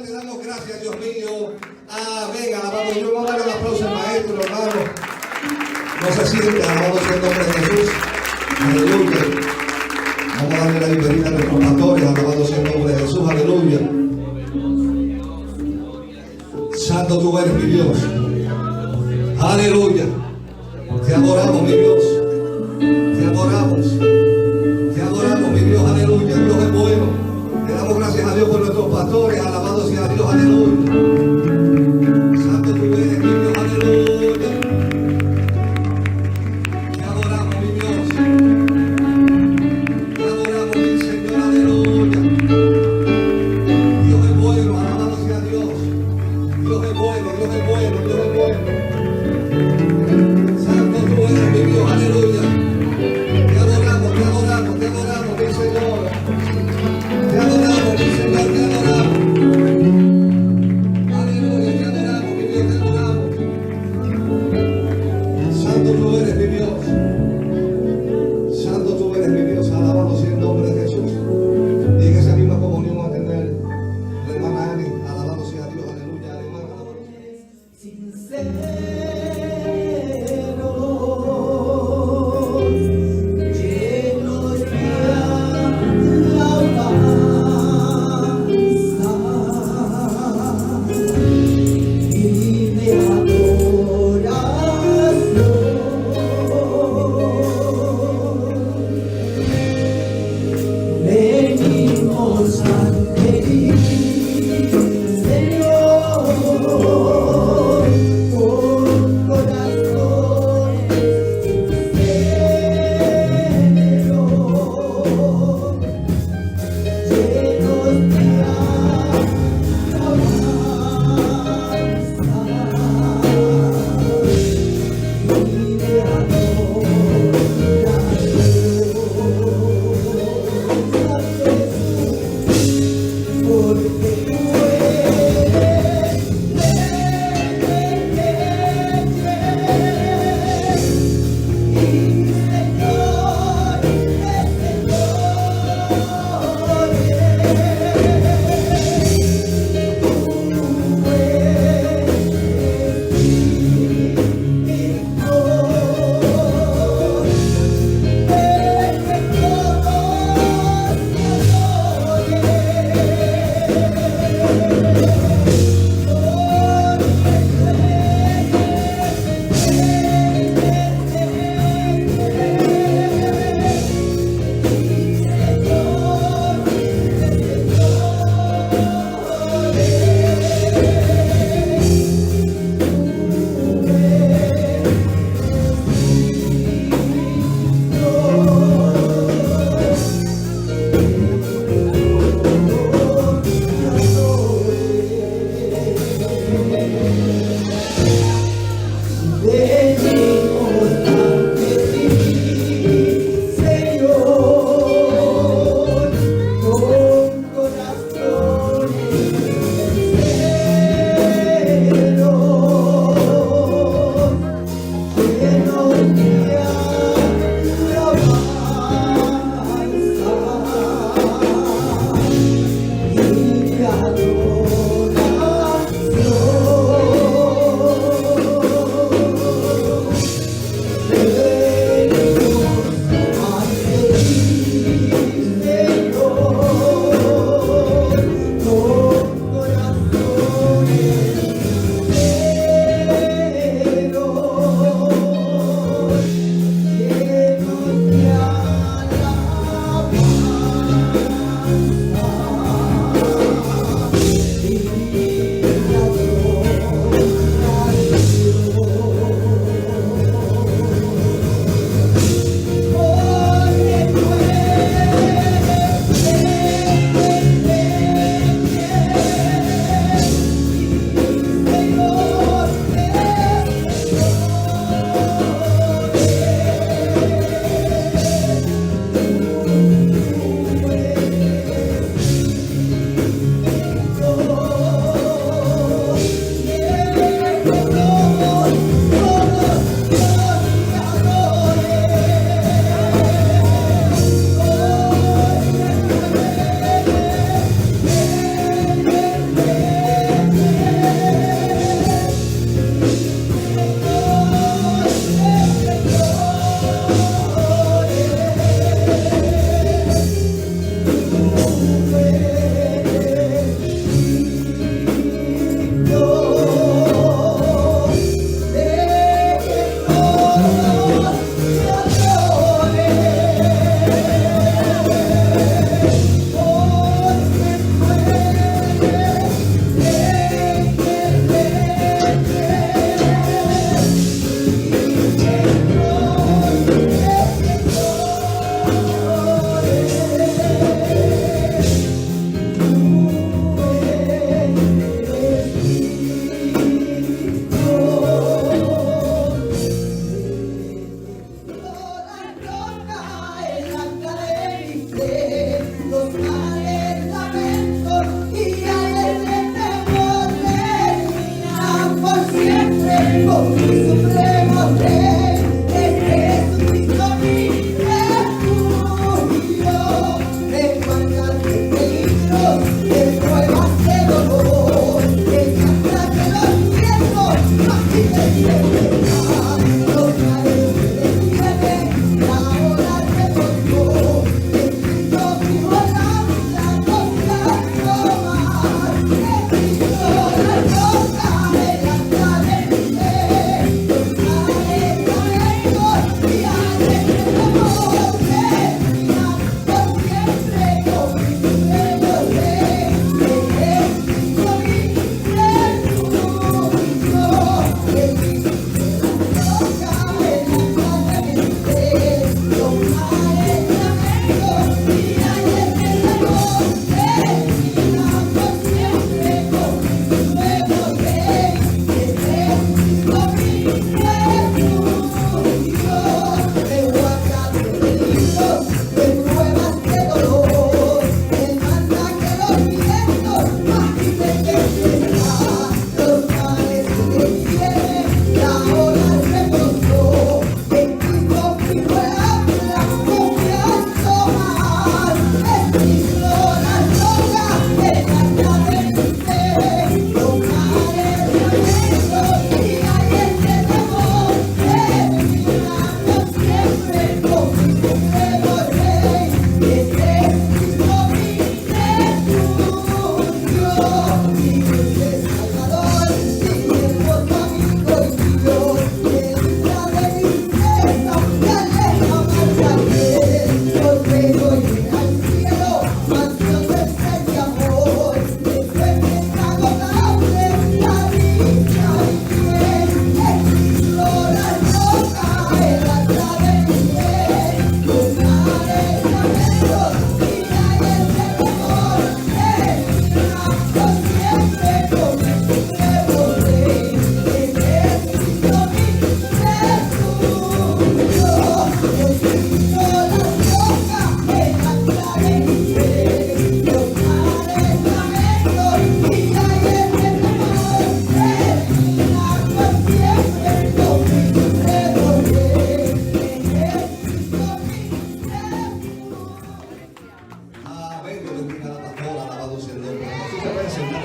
te damos gracias, Dios mío. Amén, alabado. Yo voy a dar un aplauso al maestro, hermano. No se siente, alabado sea el nombre de Jesús. Aleluya. Vamos a darle la bienvenida a nuestros pastores, alabado sea el nombre de Jesús. Aleluya. Santo tú eres, mi Dios. Aleluya. Te adoramos, mi Dios. Te adoramos. Te adoramos, mi Dios. Aleluya. Dios es bueno. Le damos gracias a Dios por nuestros pastores. Alabado sea Dios. Aleluya. Santo tú eres, mi Dios. Aleluya. Te adoramos, mi Dios. Te adoramos, mi Señor. Aleluya. Dios es bueno. Alabado sea Dios. Dios es bueno. Dios es bueno. Dios es bueno. Santo tú eres, mi Dios. Aleluya. Te adoramos, te adoramos, te adoramos, mi Señor. Te adoramos, mi Señor, te adoramos.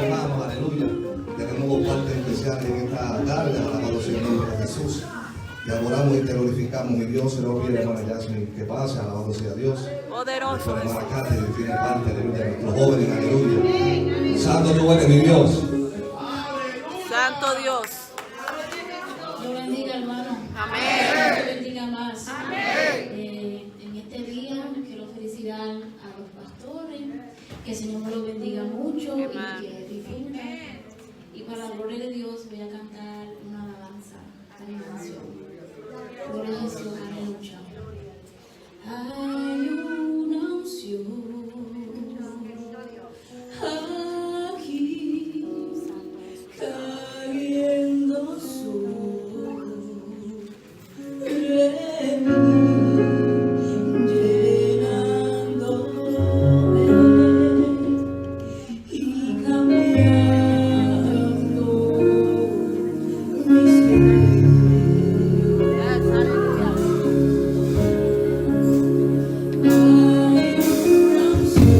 hermanos, aleluya. Tenemos parte especial en esta tarde, alabado sea el nombre de Jesús. Te adoramos y te glorificamos, mi Dios. Se lo pide a la hermana Yasmin que pase, alabado sea Dios. Poderoso. La hermana Katy tiene parte, aleluya. Nuestros jóvenes, aleluya. Santo tú eres, mi Dios. Santo Dios. Dios bendiga, hermano. Amén. Dios bendiga más. En este día quiero felicitar a los pastores, que el Señor me los bendiga mucho y que disfruten. Y para la gloria de Dios voy a cantar una alabanza, una canción. Gloria a Jesús, aleluya. Hay una unción aquí cayendo sobre mí, llenándome y cambiando mi ser. Hay una unción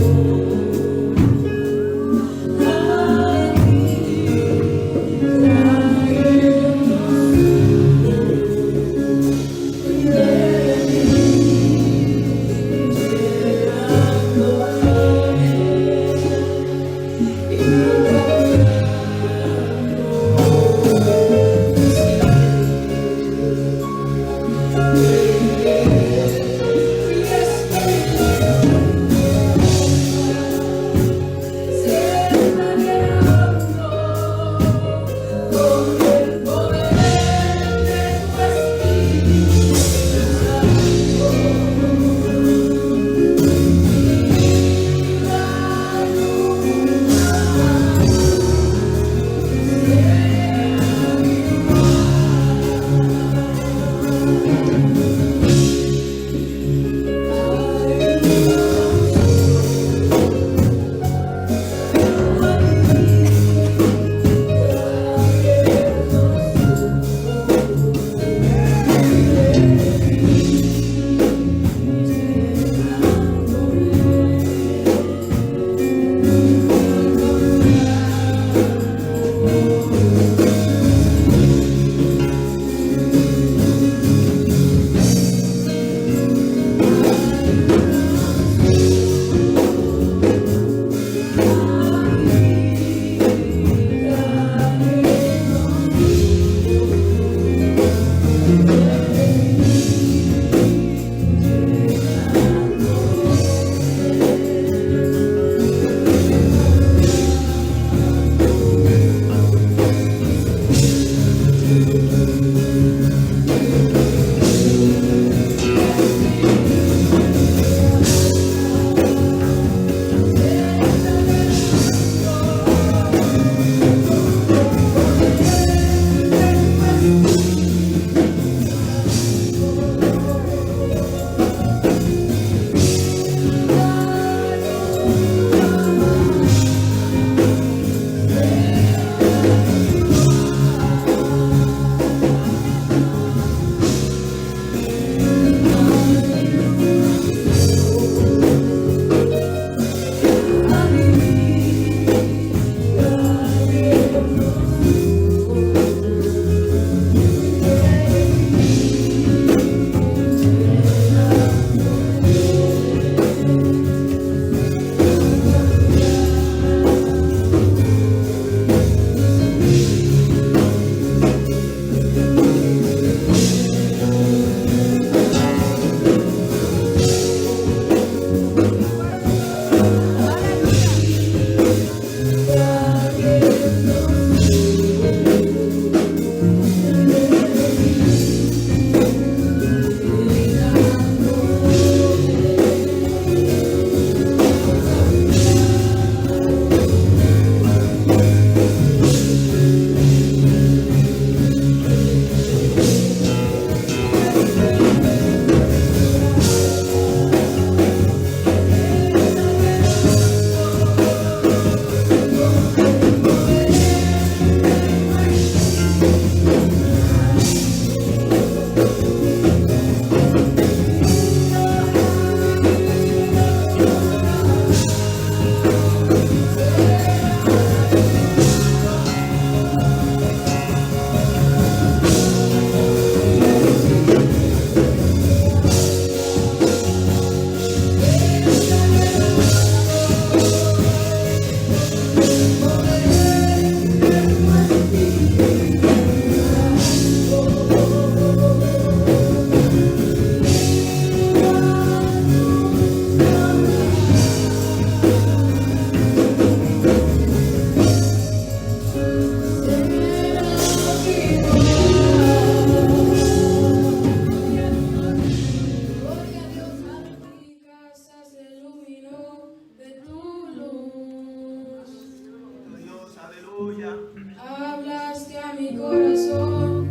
Hablaste a mi corazón,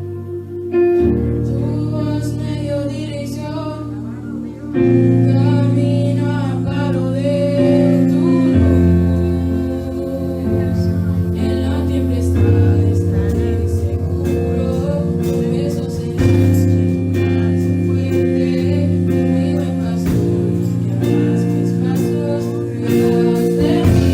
tu voz me dio dirección, camino amparo de tu luz. En la tempestad estaré seguro, por eso serás quien me hace fuerte, mi buen pastor, guiarás mis pasos, cuidarás de mí.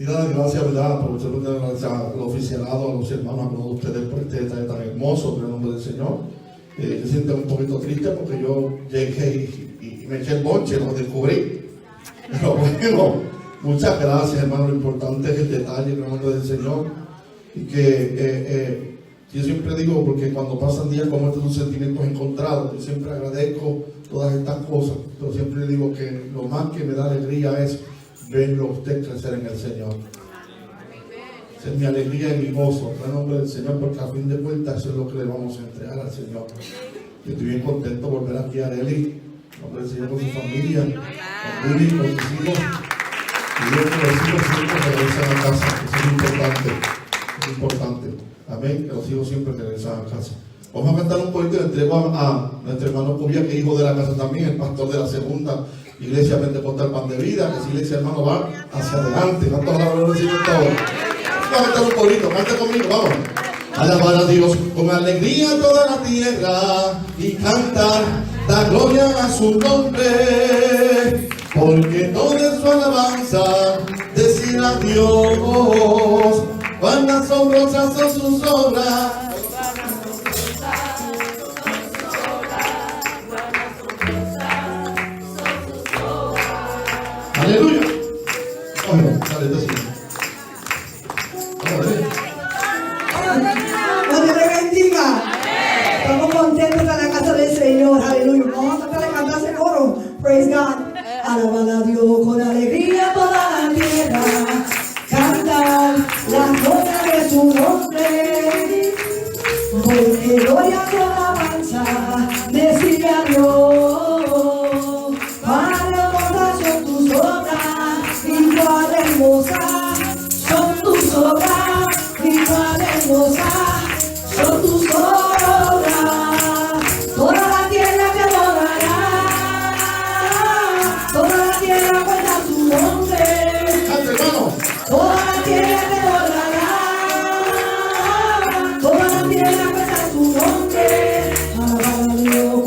Sí, da gracias, ¿verdad? Aprovechamos de gracias al oficialado, a los hermanos, a todos ustedes por este detalle tan hermoso en el nombre del Señor. Yo siento un poquito triste porque yo llegué y me eché el bonche, lo descubrí. Pero bueno, muchas gracias, hermano. Lo importante es el detalle en el nombre del Señor. Y que yo siempre digo, porque cuando pasan días como estos son sentimientos encontrados, yo siempre agradezco todas estas cosas, pero siempre digo que lo más que me da alegría es verlo a usted crecer en el Señor. Esa es mi alegría y mi gozo en el nombre del Señor, porque a fin de cuentas eso es lo que le vamos a entregar al Señor. Yo estoy bien contento de volver aquí a Arely, en nombre del Señor, con su familia, con Willy, con sus hijos. Y yo que los hijos siempre regresan a casa, eso es importante, es importante. Amén, que los hijos siempre regresan a casa. Vamos a cantar un poquito y le entrego a nuestro hermano Cubia, que es hijo de la casa también, el pastor de la segunda iglesia Pentecostal Pan de Vida, que esa iglesia, hermano, va hacia adelante. ¿Cuántos la gloria del Señor todo? Vamos a cantar un poquito, cante conmigo, vamos. Alabar a Dios con alegría toda la tierra y cantar, dar gloria a su nombre, porque toda su alabanza decir a Dios, cuán asombrosas son sus obras. Aleluya. Bueno, dale, decime. Dios te bendiga. Estamos contentos en la casa del Señor. Aleluya. Vamos a tratar de cantar ese coro. Praise God. Alabar a Dios con alegría toda la tierra. Cantar la gloria de su nombre. Porque gloria y alabanza decir a Dios. Cuán hermosas son tus obras y cuán hermosas son tus obras y cuán hermosas son tus obras. Toda la tierra te adorará, toda la tierra cuenta tu nombre. Cante, hermano. Toda la tierra te adorará, toda la tierra cuenta tu nombre. Alabar a Dios.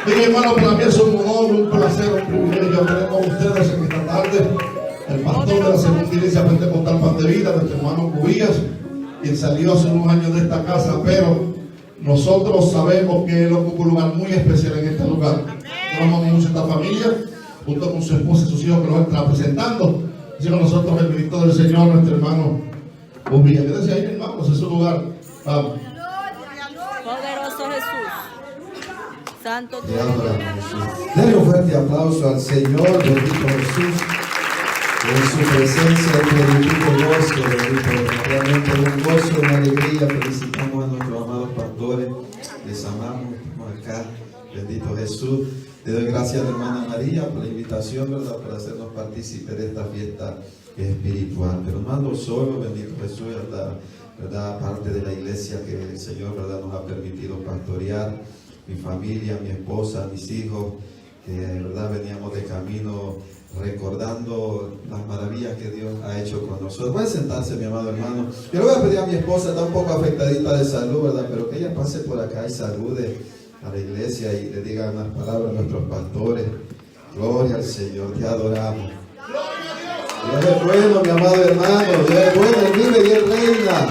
Mi hermano, para mí es un honor, un placer, un privilegio tener con ustedes en esta tarde el pastor de la segunda iglesia Pentecostal Pan de Vida, nuestro hermano Cubías, quien salió hace unos años de esta casa, pero nosotros sabemos que él ocupa un lugar muy especial en este lugar. Yo amamos mucho a esta familia, junto con su esposa y sus hijos que nos están presentando. Así que nosotros, el ministro del Señor, nuestro hermano Cubías. ¿Qué decía ahí, hermanos? Es su lugar. Vamos. Poderoso Jesús. Santo Te adoramos, Jesús. Dale un fuerte aplauso al Señor, bendito Jesús. En su presencia hay plenitud de gozo, bendito. Realmente un gozo, una alegría. Felicitamos a nuestros amados pastores. Les amamos, estamos acá. Bendito Jesús. Te doy gracias, hermana María, por la invitación, ¿verdad? Para hacernos partícipes de esta fiesta espiritual. Pero no ando solo, bendito Jesús, ¿verdad? Parte de la iglesia que el Señor, ¿verdad?, nos ha permitido pastorear. Mi familia, mi esposa, mis hijos, que verdad veníamos de camino recordando las maravillas que Dios ha hecho con nosotros. Puede sentarse, mi amado hermano. Yo le voy a pedir a mi esposa, está un poco afectadita de salud, ¿verdad? Pero que ella pase por acá y salude a la iglesia y le diga unas palabras a nuestros pastores. Gloria al Señor, te adoramos. Dios es bueno, mi amado hermano. Dios es bueno, Él vive y Él reina.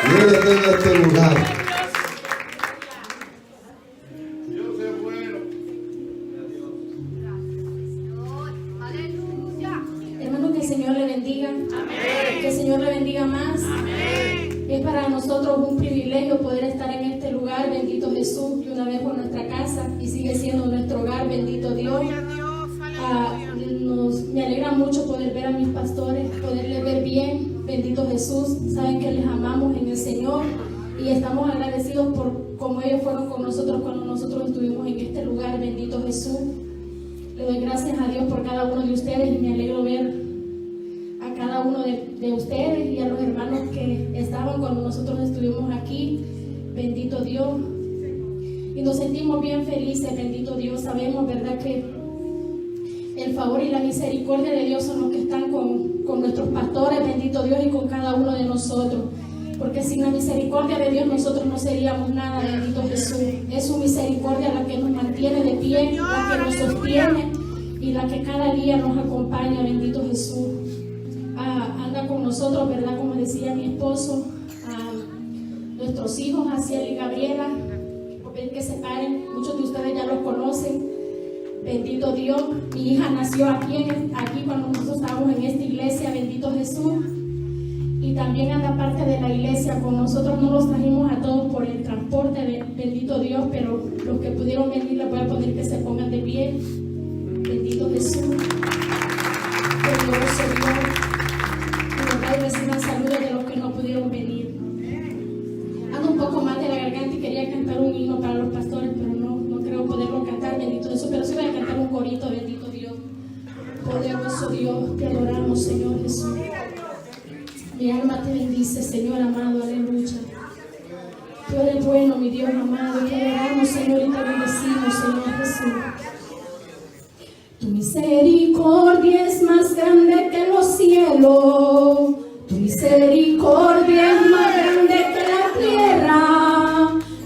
Y Él está en este lugar. Hermano, que el Señor le bendiga. Amén. Que el Señor le bendiga más. Amén. Es para nosotros un privilegio poder estar en este lugar, bendito Jesús, y una vez por nuestra casa, y sigue siendo nuestro hogar, bendito Dios. Me alegra mucho poder ver a mis pastores, poderles ver bien, bendito Jesús. Saben que les amamos en el Señor y estamos agradecidos por cómo ellos fueron con nosotros cuando nosotros estuvimos en este lugar, bendito Jesús. Le doy gracias a Dios por cada uno de ustedes y me alegro ver a cada uno de ustedes y a los hermanos que estaban cuando nosotros estuvimos aquí, bendito Dios. Y nos sentimos bien felices, bendito Dios. Sabemos, ¿verdad?, que el favor y la misericordia de Dios son los que están con nuestros pastores, bendito Dios, y con cada uno de nosotros. Porque sin la misericordia de Dios nosotros no seríamos nada, bendito Jesús. Es su misericordia la que nos mantiene de pie, la que nos sostiene y la que cada día nos acompaña, bendito Jesús. Anda con nosotros, ¿verdad? Como decía mi esposo, nuestros hijos, Asiel y Gabriela, que se paren, muchos de ustedes ya los conocen. Bendito Dios, mi hija nació aquí cuando nosotros estábamos en esta iglesia, bendito Jesús. Y también anda parte de la iglesia con nosotros, no los trajimos a todos por el transporte, bendito Dios, pero los que pudieron venir les voy a poner que se pongan de pie. Bendito Jesús. Glorioso Dios. De verdad, y reciban saludos de los que no pudieron venir. Ando un poco mal de la garganta y quería cantar un himno para los pastores, pero no creo poderlo cantar, bendito Jesús. Pero sí voy a cantar un corito, bendito Dios. Poderoso Dios, te adoramos, Señor Jesús. Mi alma te bendice, Señor amado, aleluya. Tú eres bueno, mi Dios amado, te adoramos, Señor, y te bendecimos, Señor Jesús. Tu misericordia es más grande que los cielos, tu misericordia es más grande que la tierra,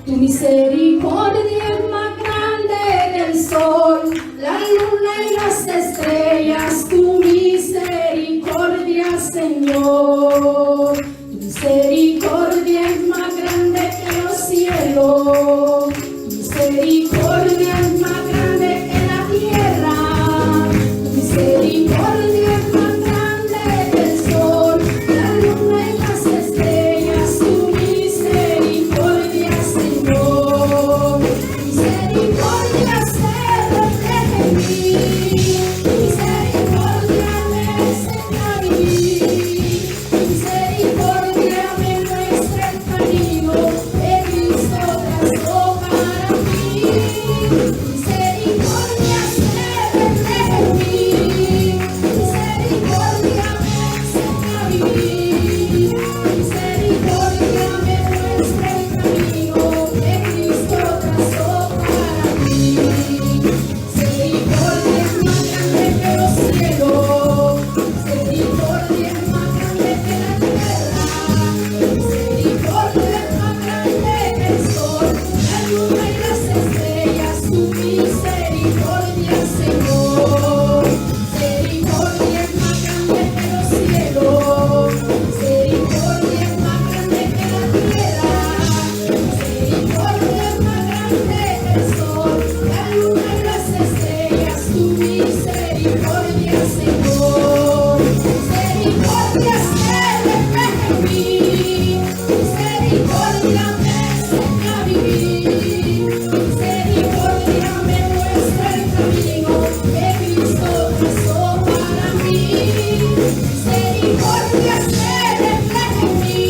tu misericordia es más grande que el sol, la luna y las estrellas, tu misericordia, Señor. Tu misericordia es más grande que los cielos, tu misericordia es más grande que la tierra, tu misericordia es más grande que el sol, la luna y las estrellas, tu misericordia, Señor. Misericordia se refleja en mí, misericordia me enseña a vivir. Misericordia me muestra el camino que Cristo trazó para mí. Misericordia se refleja en mí. Misericordia me enseña a vivir. Misericordia me muestra el camino que Cristo trazó para mí. Misericordia es más grande que los cielos. Misericordia es más grande que la tierra. Misericordia es más grande que el sol, la luna y las estrellas. Tu misericordia, Señor. Misericordia es más grande que los cielos. Misericordia es más grande que la tierra. Misericordia es más grande que el sol, la luna y las estrellas. Tu misericordia, Señor. Misericordia se refleja en mí. Misericordia me enseña a vivir. Misericordia me muestra el camino que Cristo trazó para mí. Misericordia se refleja en mí.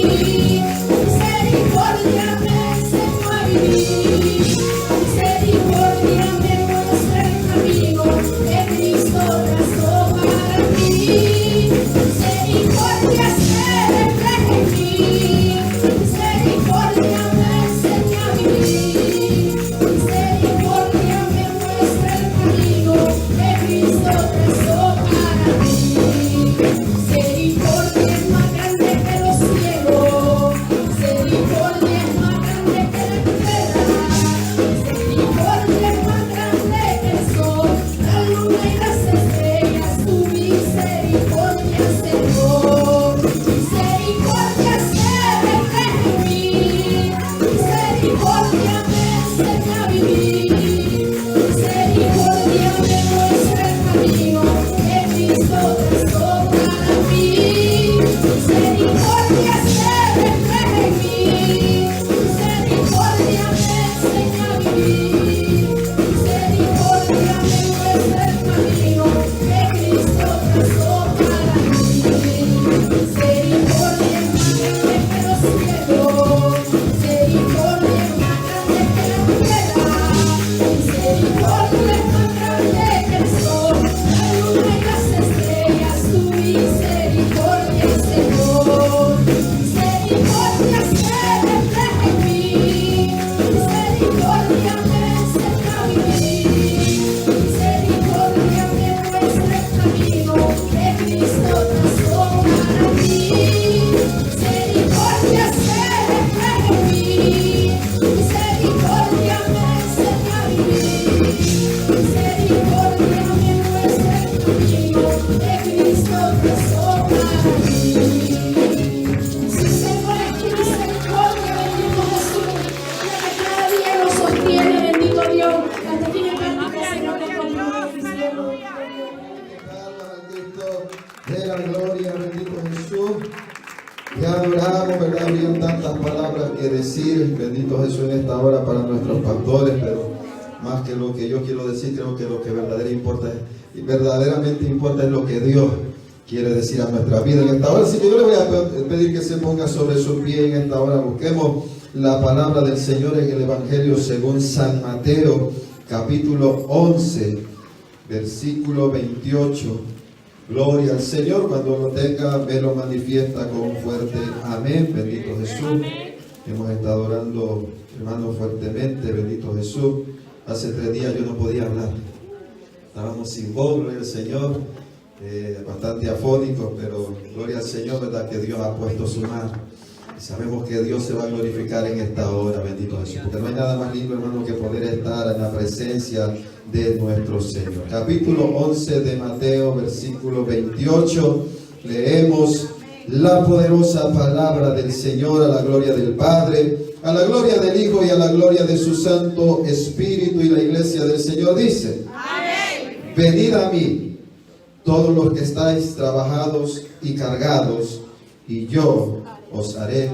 Misericordia me enseña a vivir. Misericordia me muestra el camino que Cristo trazó para mí. Misericordia se refleja en mí. Misericordia me enseña a vivir. Misericordia me muestra el camino que Cristo trazó para mí. Misericordia es más grande que los cielos. Misericordia es más grande que la tierra. Misericordia es más grande que el sol, la luna y las estrellas. Tu misericordia, Señor. Misericordia se refleja en mí. Misericordia me enseña a vivir. Misericordia me muestra el camino que Cristo trazó para mí. Misericordia se refleja en mí. Misericordia me enseña a vivir. Misericordia me muestra el camino que Cristo trazó para mí. Misericordia es más grande que los cielos. Misericordia es más grande que la tierra. Misericordia es más grande que el sol, la luna y las estrellas. Tu misericordia, Señor. Misericordia se refleja en mí. Misericordia me enseña a vivir. Misericordia me muestra el camino que Cristo trazó para mí. Misericordia se refleja en mí. Misericordia me enseña a vivir. Misericordia me muestra el camino que Cristo trazó para mí. Sí, Señor, es tu misericordia, bendito Jesús, la que cada día nos sostiene, bendito Dios. Hasta aquí me bendiga, Señor, que con Bendito de la gloria, bendito Jesús. Te adoramos, ¿verdad? Habrían tantas palabras que decir, bendito Jesús, en esta hora para nuestros pastores, pero más que lo que yo quiero decir, creo que lo que verdaderamente importa es lo que Dios quiere decir a nuestra vida en esta hora. Así que yo le voy a pedir que se ponga sobre su pie en esta hora. Busquemos la palabra del Señor en el Evangelio según San Mateo, capítulo 11, versículo 28. Gloria al Señor. Cuando lo tenga, me lo manifiesta con un fuerte amén. Bendito Jesús. Hemos estado orando, hermanos, fuertemente. Bendito Jesús. Hace 3 días yo no podía hablar. Estábamos sin voz, gloria al Señor. Bastante afónicos, pero gloria al Señor, verdad que Dios ha puesto su mano. Y sabemos que Dios se va a glorificar en esta hora. Bendito Jesús. Porque no hay nada más lindo, hermano, que poder estar en la presencia de nuestro Señor. Capítulo 11 de Mateo, versículo 28. Leemos la poderosa palabra del Señor, a la gloria del Padre, a la gloria del Hijo y a la gloria de su Santo Espíritu. Y la iglesia del Señor dice: amén. Venid a mí, todos los que estáis trabajados y cargados, y yo os haré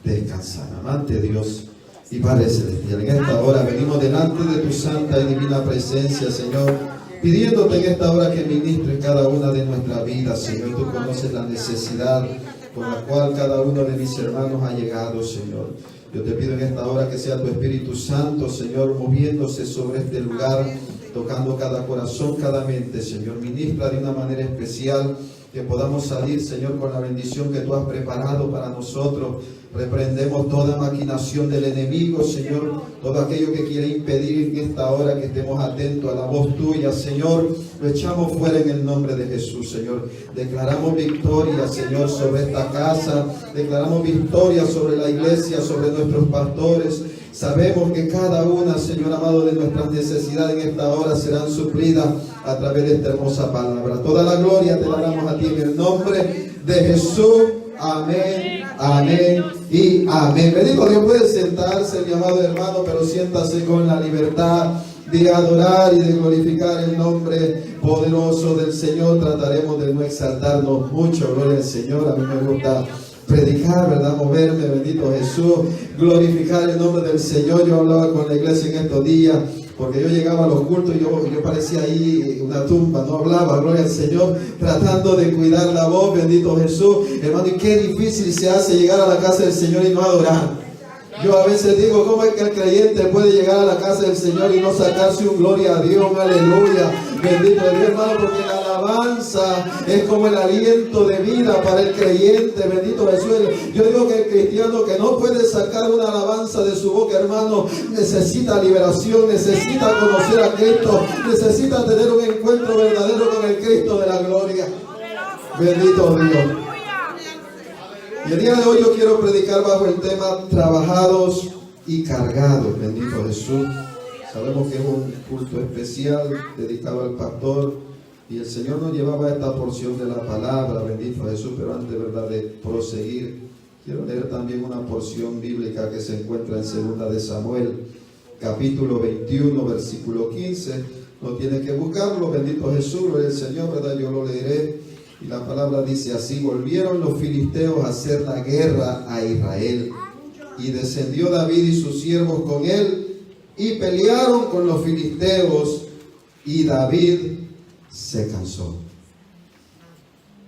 descansar. Amante Dios y Padre Celestial, en esta hora venimos delante de tu santa y divina presencia, Señor, pidiéndote en esta hora que ministres cada una de nuestras vidas, Señor. Tú conoces la necesidad con la cual cada uno de mis hermanos ha llegado, Señor. Yo te pido en esta hora que sea tu Espíritu Santo, Señor, moviéndose sobre este lugar, tocando cada corazón, cada mente, Señor. Ministra de una manera especial, que podamos salir, Señor, con la bendición que tú has preparado para nosotros. Reprendemos toda maquinación del enemigo, Señor, todo aquello que quiere impedir en esta hora que estemos atentos a la voz tuya, Señor. Lo echamos fuera en el nombre de Jesús, Señor. Declaramos victoria, Señor, sobre esta casa. Declaramos victoria sobre la iglesia, sobre nuestros pastores. Sabemos que cada una, Señor amado, de nuestras necesidades en esta hora serán suplidas a través de esta hermosa palabra. Toda la gloria te la damos a ti en el nombre de Jesús. Amén, amén y amén. Bendito Dios. Puede sentarse, mi amado hermano, pero siéntase con la libertad de adorar y de glorificar el nombre poderoso del Señor. Trataremos de no exaltarnos mucho, gloria al Señor. A mí me gusta predicar, ¿verdad? Moverme, bendito Jesús, glorificar el nombre del Señor. Yo hablaba con la iglesia en estos días, porque yo llegaba a los cultos y yo parecía ahí una tumba, no hablaba, gloria al Señor, tratando de cuidar la voz, bendito Jesús. Hermano, y qué difícil se hace llegar a la casa del Señor y no adorar. Yo a veces digo, ¿cómo es que el creyente puede llegar a la casa del Señor y no sacarse un gloria a Dios, aleluya? Bendito Dios, hermano, porque la alabanza es como el aliento de vida para el creyente, bendito Jesús. Yo digo que el cristiano que no puede sacar una alabanza de su boca, hermano, necesita liberación, necesita conocer a Cristo, necesita tener un encuentro verdadero con el Cristo de la gloria. Bendito Dios. Y el día de hoy yo quiero predicar bajo el tema trabajados y cargados, bendito Jesús. Sabemos que es un culto especial dedicado al pastor y el Señor nos llevaba esta porción de la palabra, bendito Jesús. Pero antes, verdad, de proseguir, quiero leer también una porción bíblica que se encuentra en 2 de Samuel, capítulo 21, versículo 15. No tiene que buscarlo, bendito Jesús, gloria al Señor, verdad, yo lo leeré. Y la palabra dice así: volvieron los filisteos a hacer la guerra a Israel, y descendió David y sus siervos con él, y pelearon con los filisteos, y David se cansó.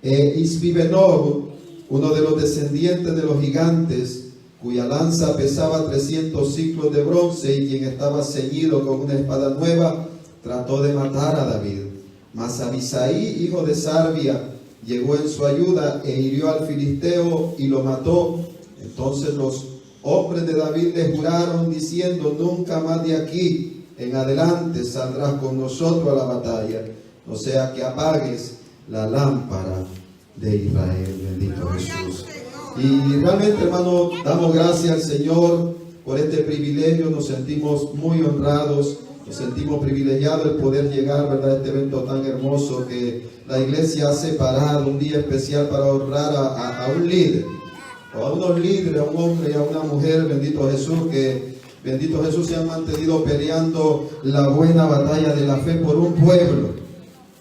Isbibenob, uno de los descendientes de los gigantes, cuya lanza pesaba 300 ciclos de bronce, y quien estaba ceñido con una espada nueva, trató de matar a David. Mas Abisai, hijo de Sarbia, llegó en su ayuda e hirió al filisteo y lo mató. Entonces los hombres de David le juraron diciendo: nunca más de aquí en adelante saldrás con nosotros a la batalla, no sea que apagues la lámpara de Israel. Bendito Jesús. Y realmente, hermano, damos gracias al Señor por este privilegio. Nos sentimos muy honrados, nos sentimos privilegiados el poder llegar, ¿verdad?, a este evento tan hermoso que la iglesia ha separado, un día especial para honrar a un líder, o a unos líderes, a un hombre y a una mujer, bendito Jesús, que bendito Jesús se han mantenido peleando la buena batalla de la fe por un pueblo,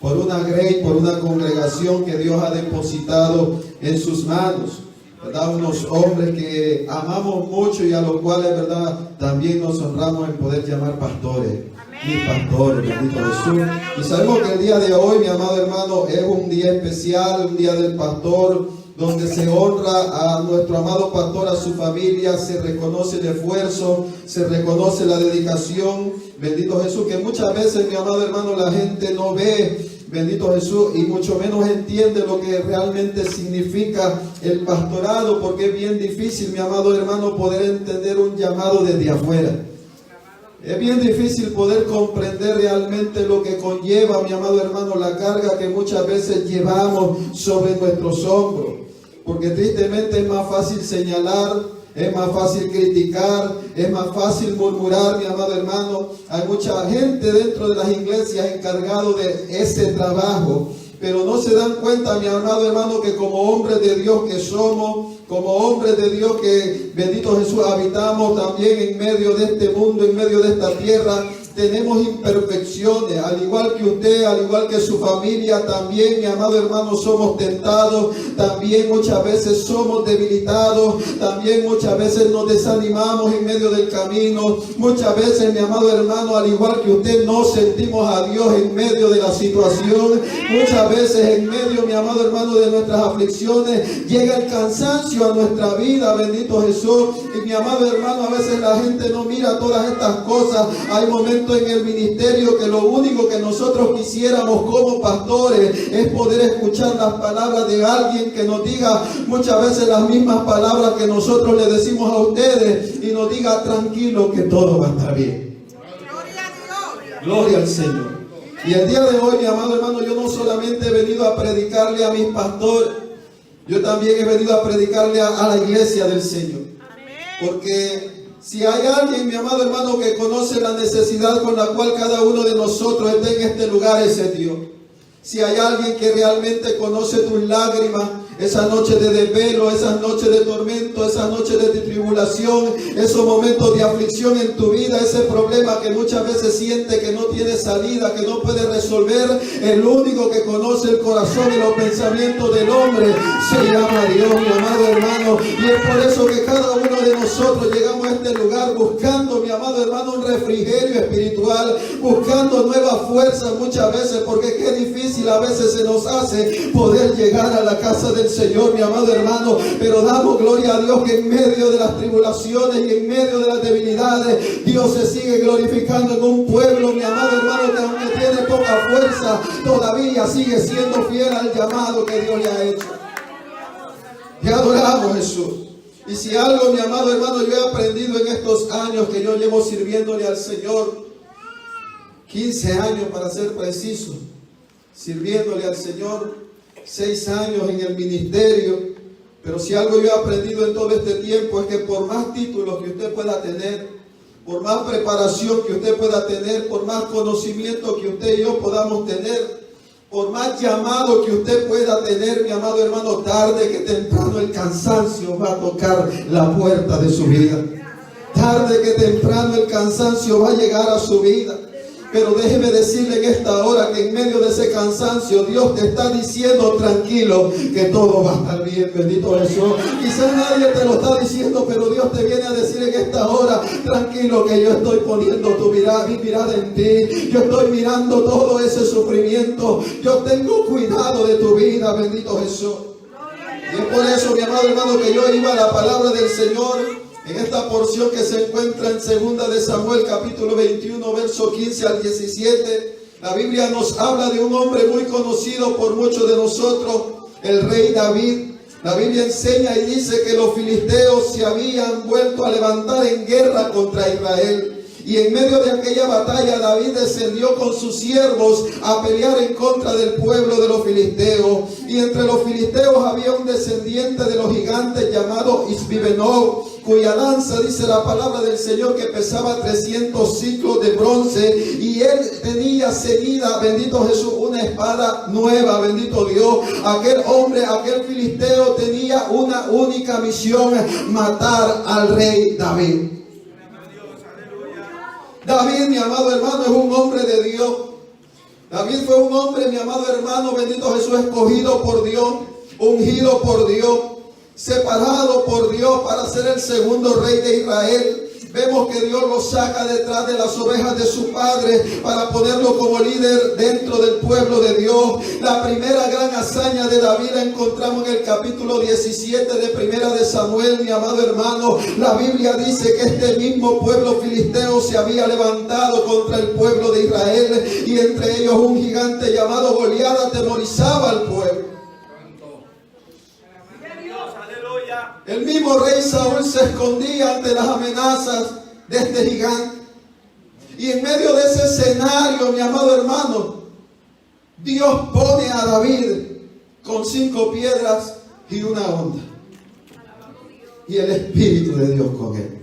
por una grey, por una congregación que Dios ha depositado en sus manos. ¿verdad? Unos hombres que amamos mucho y a los cuales, ¿verdad?, también nos honramos en poder llamar pastores. Mis pastores, bendito Jesús. Y sabemos que el día de hoy, mi amado hermano, es un día especial, un día del pastor, donde se honra a nuestro amado pastor, a su familia, se reconoce el esfuerzo, se reconoce la dedicación, bendito Jesús, que muchas veces, mi amado hermano, la gente no ve, bendito Jesús, y mucho menos entiende lo que realmente significa el pastorado, porque es bien difícil, mi amado hermano, poder entender un llamado desde afuera. Es bien difícil poder comprender realmente lo que conlleva, mi amado hermano, la carga que muchas veces llevamos sobre nuestros hombros. Porque tristemente es más fácil señalar, es más fácil criticar, es más fácil murmurar, mi amado hermano. Hay mucha gente dentro de las iglesias encargado de ese trabajo. Pero no se dan cuenta, mi amado hermano, que como hombres de Dios que somos, como hombres de Dios que, bendito Jesús, habitamos también en medio de este mundo, en medio de esta tierra, tenemos imperfecciones, al igual que usted, al igual que su familia, también, mi amado hermano, somos tentados, también muchas veces somos debilitados, también muchas veces nos desanimamos en medio del camino, muchas veces, mi amado hermano, al igual que usted, no sentimos a Dios en medio de la situación, muchas veces en medio, mi amado hermano, de nuestras aflicciones, llega el cansancio a nuestra vida, bendito Jesús, y mi amado hermano, a veces la gente no mira todas estas cosas, hay momentos en el ministerio que lo único que nosotros quisiéramos como pastores es poder escuchar las palabras de alguien que nos diga muchas veces las mismas palabras que nosotros le decimos a ustedes y nos diga tranquilo que todo va a estar bien. Gloria al Señor. Y el día de hoy, mi amado hermano, yo no solamente he venido a predicarle a mis pastores, yo también he venido a predicarle a la iglesia del Señor. Porque si hay alguien, mi amado hermano, que conoce la necesidad con la cual cada uno de nosotros está en este lugar, ese es Dios. Si hay alguien que realmente conoce tus lágrimas, esas noches de desvelo, esas noches de tormento, esas noches de tribulación, esos momentos de aflicción en tu vida, ese problema que muchas veces siente que no tiene salida, que no puede resolver, el único que conoce el corazón y los pensamientos del hombre se llama Dios, mi amado hermano. Y es por eso que cada uno de nosotros llegamos a este lugar buscando, mi amado hermano, un refrigerio espiritual, buscando nuevas fuerzas muchas veces, porque qué difícil a veces se nos hace poder llegar a la casa del Señor, mi amado hermano, pero damos gloria a Dios que en medio de las tribulaciones y en medio de las debilidades, Dios se sigue glorificando en un pueblo, mi amado hermano, que aunque tiene poca fuerza, todavía sigue siendo fiel al llamado que Dios le ha hecho. Te adoramos, Jesús. Y si algo, mi amado hermano, yo he aprendido en estos años que yo llevo sirviéndole al Señor, 15 años para ser preciso, sirviéndole al Señor, 6 años en el ministerio, pero si algo yo he aprendido en todo este tiempo es que por más títulos que usted pueda tener, por más preparación que usted pueda tener, por más conocimiento que usted y yo podamos tener, por más llamado que usted pueda tener, mi amado hermano, tarde que temprano el cansancio va a tocar la puerta de su vida. Tarde que temprano el cansancio va a llegar a su vida. Pero déjeme decirle en esta hora que en medio de ese cansancio Dios te está diciendo tranquilo que todo va a estar bien, bendito Jesús. Quizás nadie te lo está diciendo, pero Dios te viene a decir en esta hora tranquilo que yo estoy poniendo mi mirada en ti. Yo estoy mirando todo ese sufrimiento. Yo tengo cuidado de tu vida, bendito Jesús. Y es por eso, mi amado hermano, que yo iba a la palabra del Señor. En esta porción que se encuentra en 2 de Samuel capítulo 21 verso 15 al 17, la Biblia nos habla de un hombre muy conocido por muchos de nosotros, el rey David. La Biblia enseña y dice que los filisteos se habían vuelto a levantar en guerra contra Israel. Y en medio de aquella batalla David descendió con sus siervos a pelear en contra del pueblo de los filisteos. Y entre los filisteos había un descendiente de los gigantes llamado Isbibenob, cuya lanza, dice la palabra del Señor, que pesaba 300 ciclos de bronce. Y él tenía ceñida, bendito Jesús, una espada nueva, bendito Dios. Aquel hombre, aquel filisteo tenía una única misión: matar al rey David. David, mi amado hermano, es un hombre de Dios. David fue un hombre, mi amado hermano, bendito Jesús, escogido por Dios, ungido por Dios. separado por Dios para ser el segundo rey de Israel. Vemos que Dios lo saca detrás de las ovejas de su padre para ponerlo como líder dentro del pueblo de Dios. La primera gran hazaña de David la encontramos en el capítulo 17 de Primera de Samuel, mi amado hermano. La Biblia dice que este mismo pueblo filisteo se había levantado contra el pueblo de Israel, y entre ellos un gigante llamado Goliat atemorizaba al pueblo. El mismo rey Saúl se escondía ante las amenazas de este gigante. Y en medio de ese escenario, mi amado hermano, Dios pone a David con 5 piedras y una onda. Y el Espíritu de Dios con él.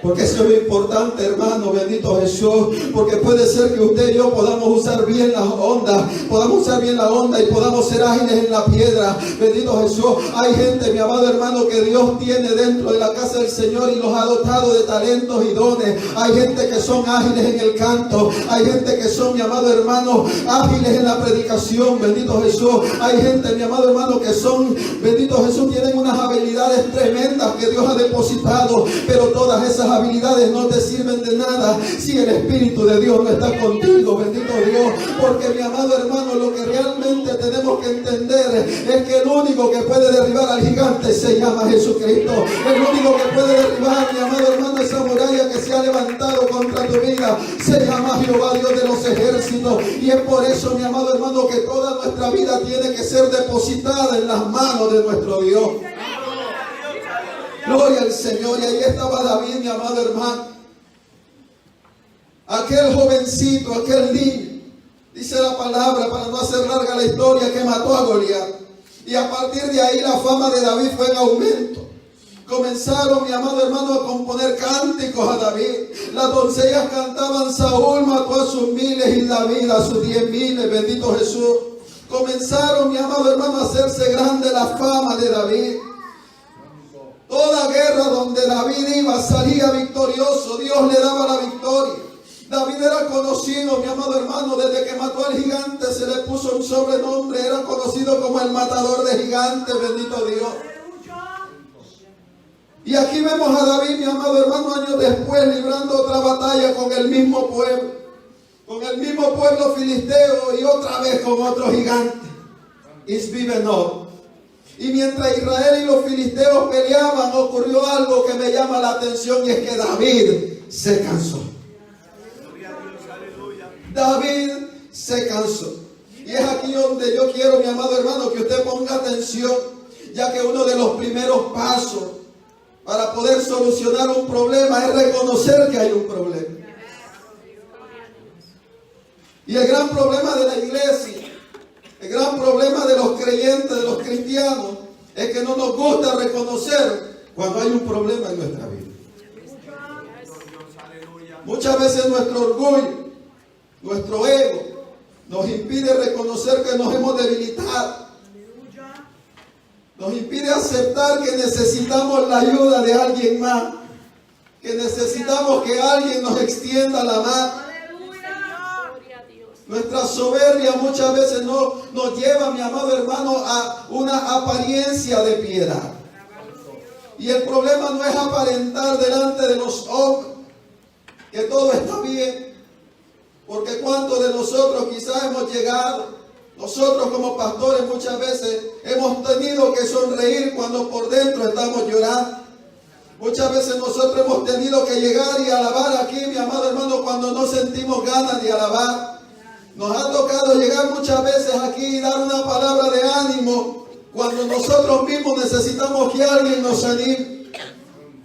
Porque eso es lo importante, hermano, bendito Jesús. Porque puede ser que usted y yo podamos usar bien las ondas, y podamos ser ágiles en la piedra, bendito Jesús. Hay gente, mi amado hermano, que Dios tiene dentro de la casa del Señor y los ha dotado de talentos y dones. Hay gente que son ágiles en el canto, hay gente que son, mi amado hermano, ágiles en la predicación, bendito Jesús. Hay gente, mi amado hermano, que son, bendito Jesús, tienen unas habilidades tremendas que Dios ha depositado, pero todas esas habilidades no te sirven de nada si el Espíritu de Dios no está contigo, bendito Dios. Porque, mi amado hermano, lo que realmente tenemos que entender es que el único que puede derribar al gigante se llama Jesucristo. El único que puede derribar, mi amado hermano, esa muralla que se ha levantado contra tu vida se llama Jehová, Dios de los ejércitos. Y es por eso, mi amado hermano, que toda nuestra vida tiene que ser depositada en las manos de nuestro Dios. Gloria al Señor. Y ahí estaba David, mi amado hermano, aquel jovencito, aquel niño, dice la palabra, para no hacer larga la historia, que mató a Goliat. Y a partir de ahí la fama de David fue en aumento. Comenzaron, mi amado hermano, a componer cánticos a David. Las doncellas cantaban: Saúl mató a sus miles y David a sus 10,000, bendito Jesús. Comenzaron, mi amado hermano, a hacerse grande la fama de David. Toda guerra donde David iba salía victorioso. Dios le daba la victoria. David era conocido, mi amado hermano, desde que mató al gigante se le puso un sobrenombre. Era conocido como el matador de gigantes, bendito Dios. Y aquí vemos a David, mi amado hermano, años después librando otra batalla con el mismo pueblo. Con el mismo pueblo filisteo, y otra vez con otro gigante, Isbibenob. Y mientras Israel y los filisteos peleaban, ocurrió algo que me llama la atención, y es que David se cansó. David se cansó. Y es aquí donde yo quiero, mi amado hermano, que usted ponga atención, ya que uno de los primeros pasos para poder solucionar un problema es reconocer que hay un problema. Y el gran problema de la iglesia, el gran problema de los creyentes, de los cristianos, es que no nos gusta reconocer cuando hay un problema en nuestra vida. Muchas veces nuestro orgullo, nuestro ego, nos impide reconocer que nos hemos debilitado. Nos impide aceptar que necesitamos la ayuda de alguien más, que necesitamos que alguien nos extienda la mano. Nuestra soberbia muchas veces nos lleva, mi amado hermano, a una apariencia de piedad. Y el problema no es aparentar delante de los hombres que todo está bien. Porque cuántos de nosotros quizás hemos llegado, nosotros como pastores muchas veces hemos tenido que sonreír cuando por dentro estamos llorando. Muchas veces nosotros hemos tenido que llegar y alabar aquí, mi amado hermano, cuando no sentimos ganas de alabar. Nos ha tocado llegar muchas veces aquí y dar una palabra de ánimo cuando nosotros mismos necesitamos que alguien nos anime.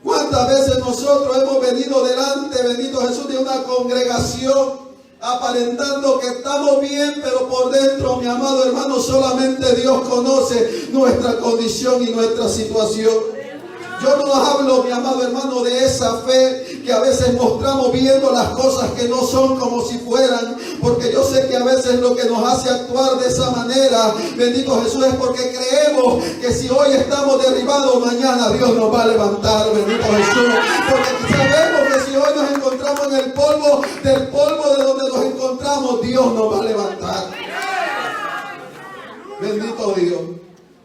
¿Cuántas veces nosotros hemos venido delante, bendito Jesús, de una congregación aparentando que estamos bien, pero por dentro, mi amado hermano, solamente Dios conoce nuestra condición y nuestra situación? Yo no hablo, mi amado hermano, de esa fe que a veces mostramos viendo las cosas que no son como si fueran, porque yo sé que a veces lo que nos hace actuar de esa manera, bendito Jesús, es porque creemos que si hoy estamos derribados, mañana Dios nos va a levantar, bendito Jesús, porque sabemos que si hoy nos encontramos en el polvo, del polvo de donde nos encontramos, Dios nos va a levantar. Bendito Dios.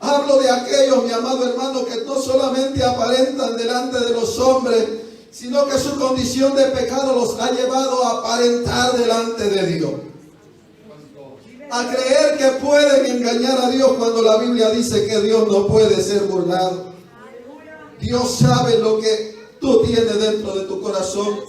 Hablo de aquellos, mi amado hermano, que no solamente aparentan delante de los hombres, sino que su condición de pecado los ha llevado a aparentar delante de Dios. A creer que pueden engañar a Dios cuando la Biblia dice que Dios no puede ser burlado. Dios sabe lo que tú tienes dentro de tu corazón.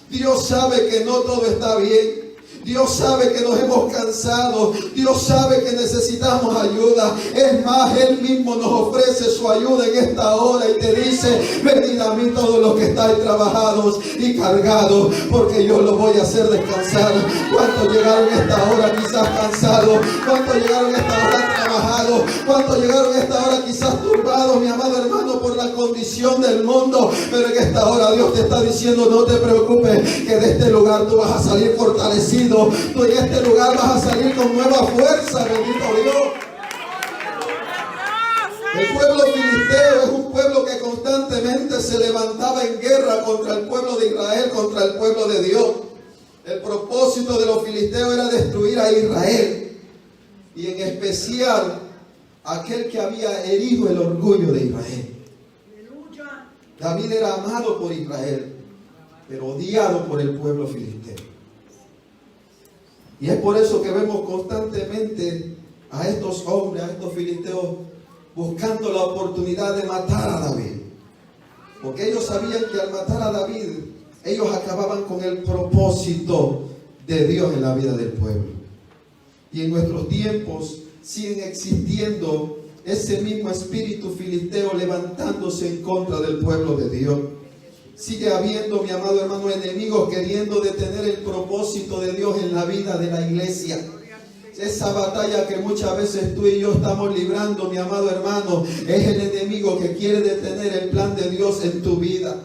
Dios sabe que no todo está bien. Dios sabe que nos hemos cansado. Dios sabe que necesitamos ayuda. Es más, Él mismo nos ofrece su ayuda en esta hora y te dice: venid a mí todos los que estáis trabajados y cargados, porque yo los voy a hacer descansar. ¿Cuántos llegaron a esta hora quizás cansados? ¿Cuántos llegaron a esta hora trabajados? ¿Cuántos llegaron a esta hora quizás turbados, mi amado hermano, por la condición del mundo? Pero en esta hora Dios te está diciendo: no te preocupes, que de este lugar tú vas a salir fortalecido. Tú en este lugar vas a salir con nueva fuerza, bendito Dios. El pueblo filisteo es un pueblo que constantemente se levantaba en guerra contra el pueblo de Israel, contra el pueblo de Dios. El propósito de los filisteos era destruir a Israel, y en especial aquel que había herido el orgullo de Israel. David era amado por Israel, pero odiado por el pueblo filisteo. Y es por eso que vemos constantemente a estos hombres, a estos filisteos, buscando la oportunidad de matar a David. Porque ellos sabían que al matar a David, ellos acababan con el propósito de Dios en la vida del pueblo. Y en nuestros tiempos siguen existiendo ese mismo espíritu filisteo levantándose en contra del pueblo de Dios. Sigue habiendo, mi amado hermano, enemigos queriendo detener el propósito de Dios en la vida de la iglesia. Esa batalla que muchas veces tú y yo estamos librando, mi amado hermano, es el enemigo que quiere detener el plan de Dios en tu vida.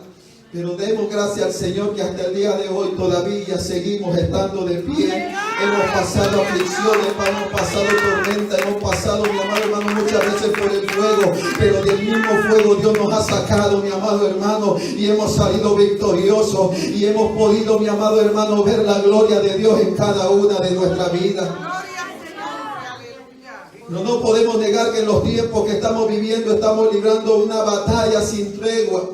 Pero demos gracias al Señor que hasta el día de hoy todavía seguimos estando de pie. Hemos pasado aflicciones, hemos pasado tormenta, hemos pasado, mi amado hermano, muchas veces por el fuego, pero del mismo fuego Dios nos ha sacado, mi amado hermano, y hemos salido victoriosos, y hemos podido, mi amado hermano, ver la gloria de Dios en cada una de nuestras vidas. No podemos negar que en los tiempos que estamos viviendo estamos librando una batalla sin tregua.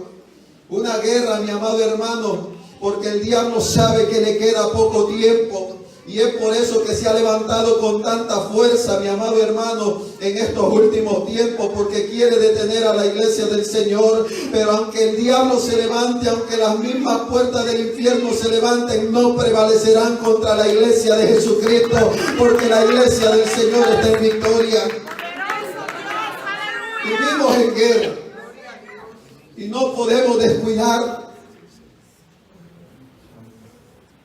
Una guerra, mi amado hermano, porque el diablo sabe que le queda poco tiempo. Y es por eso que se ha levantado con tanta fuerza, mi amado hermano, en estos últimos tiempos, porque quiere detener a la iglesia del Señor. Pero aunque el diablo se levante, aunque las mismas puertas del infierno se levanten, no prevalecerán contra la iglesia de Jesucristo, porque la iglesia del Señor está en victoria. Vivimos en guerra y no podemos descuidar.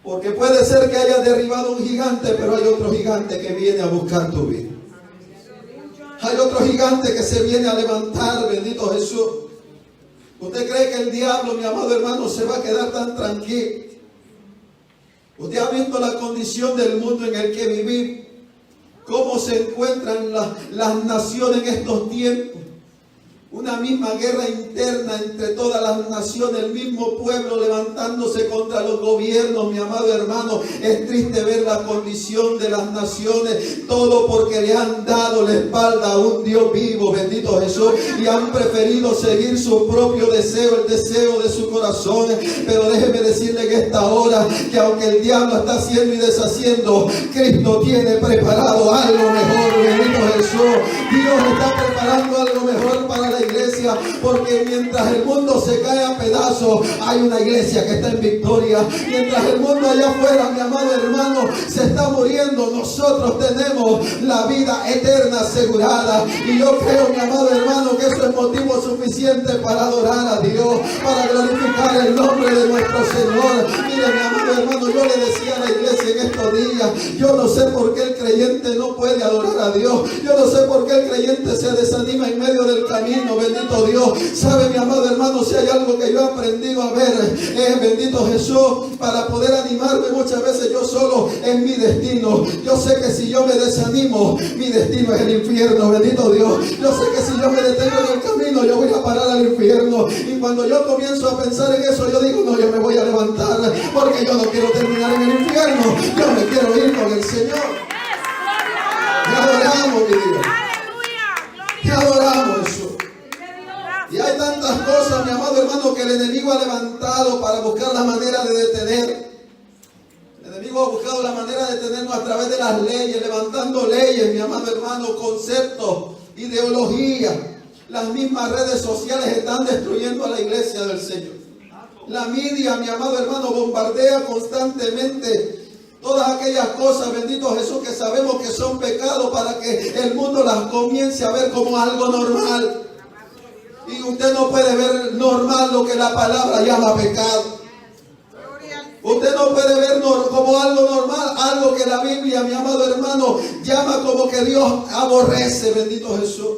Porque puede ser que hayas derribado un gigante, pero hay otro gigante que viene a buscar tu vida. Hay otro gigante que se viene a levantar, bendito Jesús. ¿Usted cree que el diablo, mi amado hermano, se va a quedar tan tranquilo? Usted ha visto la condición del mundo en el que vivimos. Cómo se encuentran las naciones en estos tiempos. Una misma guerra interna entre todas las naciones, el mismo pueblo levantándose contra los gobiernos, mi amado hermano. Es triste ver la condición de las naciones, todo porque le han dado la espalda a un Dios vivo, bendito Jesús, y han preferido seguir su propio deseo, el deseo de su corazón. Pero déjeme decirle en esta hora que aunque el diablo está haciendo y deshaciendo, Cristo tiene preparado algo mejor, bendito Jesús. Dios está preparando algo mejor para la iglesia, porque mientras el mundo se cae a pedazos, hay una iglesia que está en victoria. Mientras el mundo allá afuera, mi amado hermano, se está muriendo, nosotros tenemos la vida eterna asegurada. Y yo creo, mi amado hermano, que eso es motivo suficiente para adorar a Dios, para glorificar el nombre de nuestro Señor. Mire, mi amado hermano, yo le decía a la iglesia en estos días, yo no sé por qué el creyente no puede adorar a Dios. Yo no sé por qué el creyente se desanima en medio del camino, bendito Dios. Sabe, mi amado hermano, si hay algo que yo he aprendido a ver, es, bendito Jesús, para poder animarme muchas veces yo solo en mi destino. Yo sé que si yo me desanimo, mi destino es el infierno, bendito Dios. Yo sé que si yo me detengo en el camino, yo voy a parar al infierno. Y cuando yo comienzo a pensar en eso, yo digo, no, yo me voy a levantar, porque yo no quiero terminar en el infierno. Yo me quiero ir con el Señor. Te adoramos, mi Dios. Te adoramos. levantado para buscar la manera de detener. El enemigo ha buscado la manera de detenernos a través de las leyes, levantando leyes, mi amado hermano, conceptos, ideología. Las mismas redes sociales están destruyendo a la iglesia del Señor. La media, mi amado hermano, bombardea constantemente todas aquellas cosas, bendito Jesús, que sabemos que son pecados, para que el mundo las comience a ver como algo normal. Y usted no puede ver normal lo que la palabra llama pecado. Usted no puede ver como algo normal, algo que la Biblia, mi amado hermano, llama como que Dios aborrece, bendito Jesús.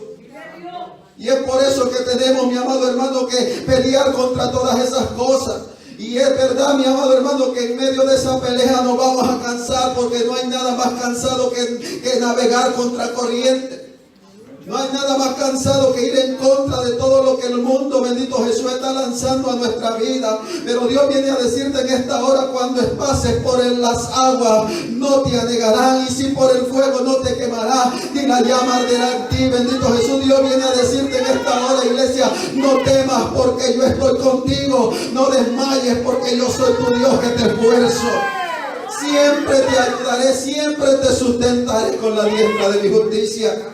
Y es por eso que tenemos, mi amado hermano, que pelear contra todas esas cosas. Y es verdad, mi amado hermano, que en medio de esa pelea nos vamos a cansar, porque no hay nada más cansado que navegar contra corriente. No hay nada más cansado que ir en contra de todo lo que el mundo, bendito Jesús, está lanzando a nuestra vida. Pero Dios viene a decirte en esta hora: cuando pases por las aguas, no te anegarán, y si por el fuego no te quemará, ni la llama arderá en ti. Bendito Jesús, Dios viene a decirte en esta hora, iglesia: no temas, porque yo estoy contigo. No desmayes, porque yo soy tu Dios que te esfuerzo. Siempre te ayudaré, siempre te sustentaré con la diestra de mi justicia.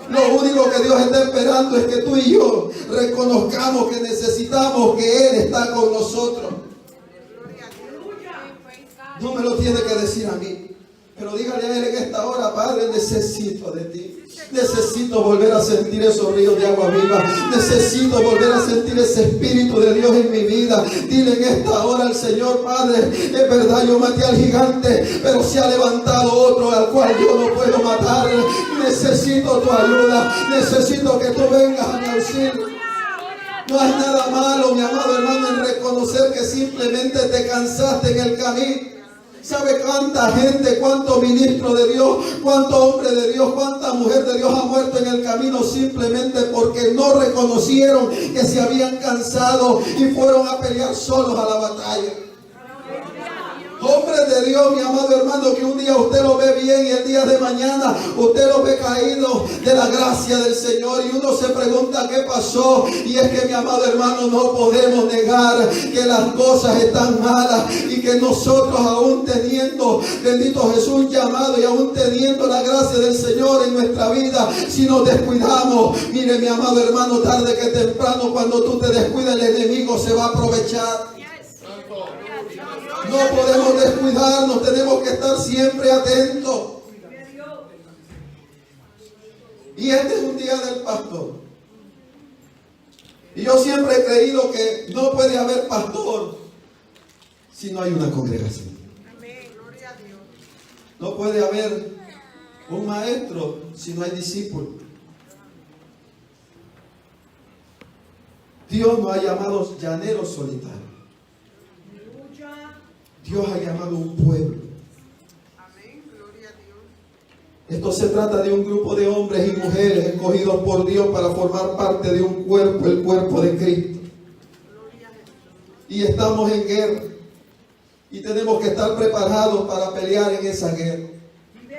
Lo único que Dios está esperando es que tú y yo reconozcamos que necesitamos que Él está con nosotros. No me lo tiene que decir a mí, pero dígale a Él en esta hora: Padre, necesito de ti. Necesito volver a sentir esos ríos de agua viva. Necesito volver a sentir ese Espíritu de Dios en mi vida. Dile en esta hora al Señor: Padre, es verdad, yo maté al gigante, pero se ha levantado otro al cual yo no puedo matar. Necesito tu ayuda. Necesito que tú vengas a mi auxilio. No hay nada malo, mi amado hermano, en reconocer que simplemente te cansaste en el camino. ¿Sabe cuánta gente, cuánto ministro de Dios, cuánto hombre de Dios, cuánta mujer de Dios ha muerto en el camino simplemente porque no reconocieron que se habían cansado y fueron a pelear solos a la batalla? Hombres de Dios, mi amado hermano, que un día usted lo ve bien y el día de mañana usted lo ve caído de la gracia del Señor, y uno se pregunta qué pasó. Y es que, mi amado hermano, no podemos negar que las cosas están malas, y que nosotros, aún teniendo, bendito Jesús, un llamado, y aún teniendo la gracia del Señor en nuestra vida, si nos descuidamos, mire, mi amado hermano, tarde que temprano, cuando tú te descuidas, el enemigo se va a aprovechar. No podemos descuidarnos, tenemos que estar siempre atentos. Y este es un día del pastor. Y yo siempre he creído que no puede haber pastor si no hay una congregación. No puede haber un maestro si no hay discípulos. Dios no ha llamado llaneros solitarios. Dios ha llamado un pueblo. Esto se trata de un grupo de hombres y mujeres escogidos por Dios para formar parte de un cuerpo, el cuerpo de Cristo. Y estamos en guerra. Y tenemos que estar preparados para pelear en esa guerra.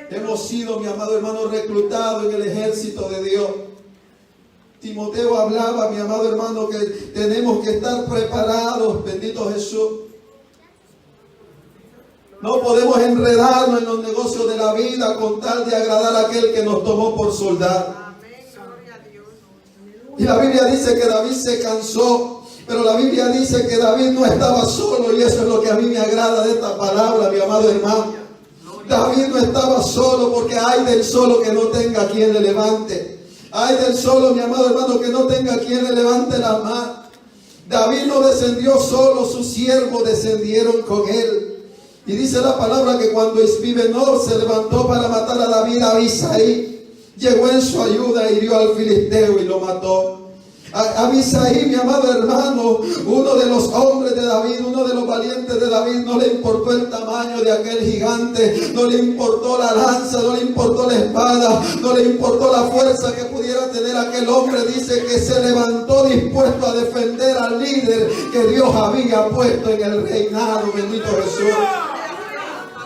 Hemos sido, mi amado hermano, reclutados en el ejército de Dios. Timoteo hablaba, mi amado hermano, que tenemos que estar preparados, bendito Jesús. No podemos enredarnos en los negocios de la vida con tal de agradar a aquel que nos tomó por soldado. Y la Biblia dice que David se cansó, pero la Biblia dice que David no estaba solo, y eso es lo que a mí me agrada de esta palabra, mi amado hermano. David no estaba solo, porque hay del solo que no tenga quien le levante. Hay del solo, mi amado hermano, que no tenga quien le levante la mano. David no descendió solo, sus siervos descendieron con él. Y dice la palabra que cuando Isbibenor se levantó para matar a David, Abisai llegó en su ayuda e hirió al filisteo y lo mató. Abisai, mi amado hermano, uno de los hombres de David, uno de los valientes de David, no le importó el tamaño de aquel gigante, no le importó la lanza, no le importó la espada, no le importó la fuerza que pudiera tener aquel hombre. Dice que se levantó dispuesto a defender al líder que Dios había puesto en el reinado, bendito Jesús.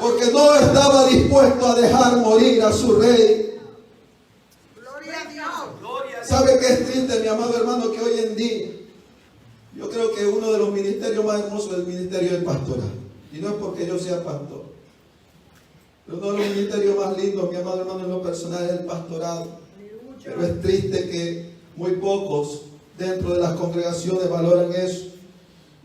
Porque no estaba dispuesto a dejar morir a su rey. ¿Sabe qué es triste, mi amado hermano? Que hoy en día Yo creo que uno de los ministerios más hermosos es el ministerio del pastoral. Y no es porque yo sea pastor. Pero uno de los ministerios más lindos, mi amado hermano, en lo personal es el pastorado. Pero es triste que muy pocos dentro de las congregaciones valoran eso.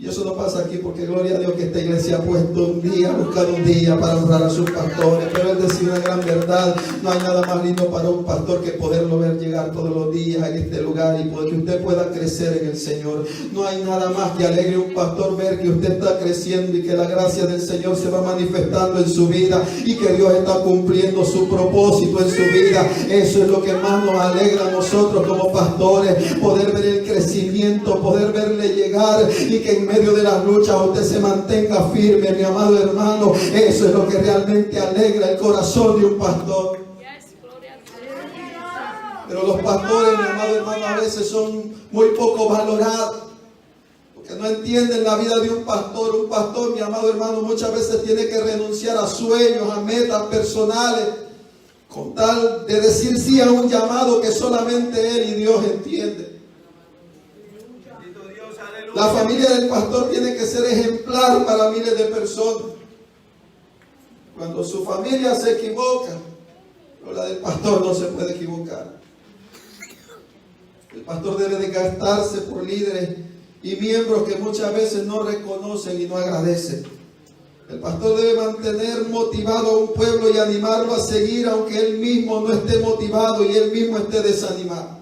Y eso no pasa aquí porque gloria a Dios que esta iglesia ha puesto un día, ha buscado un día para honrar a sus pastores. Pero él decía una gran verdad: no hay nada más lindo para un pastor que poderlo ver llegar todos los días en este lugar y que usted pueda crecer en el Señor. No hay nada más que alegre un pastor ver que usted está creciendo y que la gracia del Señor se va manifestando en su vida y que Dios está cumpliendo su propósito en su vida. Eso es lo que más nos alegra a nosotros como pastores, poder ver el crecimiento, poder verle llegar y que en medio de las luchas usted se mantenga firme, mi amado hermano. Eso es lo que realmente alegra el corazón de un pastor. Pero los pastores, mi amado hermano, a veces son muy poco valorados porque no entienden la vida de un pastor. Un pastor, mi amado hermano, muchas veces tiene que renunciar a sueños, a metas personales, con tal de decir sí a un llamado que solamente él y Dios entienden. La familia del pastor tiene que ser ejemplar para miles de personas. Cuando su familia se equivoca, pero la del pastor no se puede equivocar. El pastor debe desgastarse por líderes y miembros que muchas veces no reconocen y no agradecen. El pastor debe mantener motivado a un pueblo y animarlo a seguir aunque él mismo no esté motivado y él mismo esté desanimado.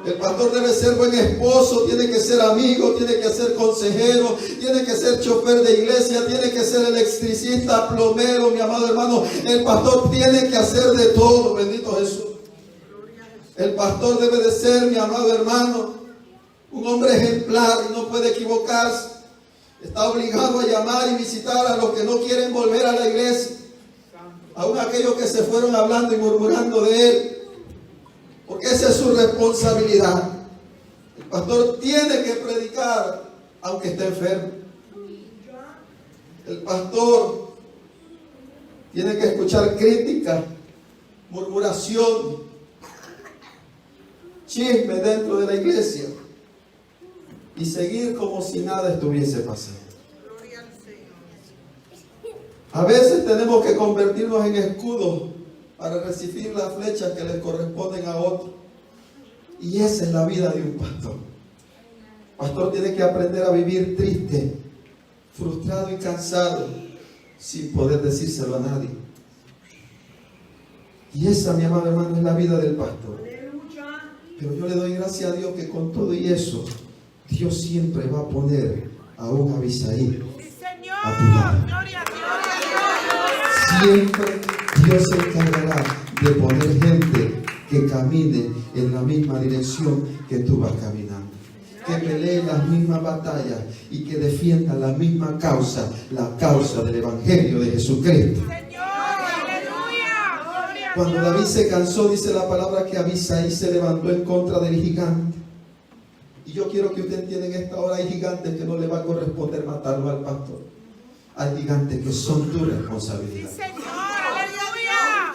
El pastor debe ser buen esposo, tiene que ser amigo, tiene que ser consejero, tiene que ser chofer de iglesia, tiene que ser electricista, plomero, mi amado hermano. El pastor tiene que hacer de todo, bendito Jesús. El pastor debe de ser, mi amado hermano, un hombre ejemplar y no puede equivocarse. Está obligado a llamar y visitar a los que no quieren volver a la iglesia, aun aquellos que se fueron hablando y murmurando de él. Porque esa es su responsabilidad. El pastor tiene que predicar aunque esté enfermo. El pastor tiene que escuchar crítica, murmuración, chisme dentro de la iglesia y seguir como si nada estuviese pasando. A veces tenemos que convertirnos en escudos para recibir las flechas que le corresponden a otros. Y esa es la vida de un pastor. El pastor tiene que aprender a vivir triste, frustrado y cansado, sin poder decírselo a nadie. Y esa, mi amado hermano, es la vida del pastor. Pero yo le doy gracias a Dios que con todo y eso, Dios siempre va a poner a un Abisaí a tu lado. Siempre Dios se encargará de poner gente que camine en la misma dirección que tú vas caminando, que pelee las mismas batallas y que defienda la misma causa, la causa del Evangelio de Jesucristo. Cuando David se cansó, dice la palabra que Abisaí se levantó en contra del gigante. Y yo quiero que usted entienda, en esta hora hay gigantes que no le va a corresponder matarlo al pastor. Hay gigantes que son tu responsabilidad.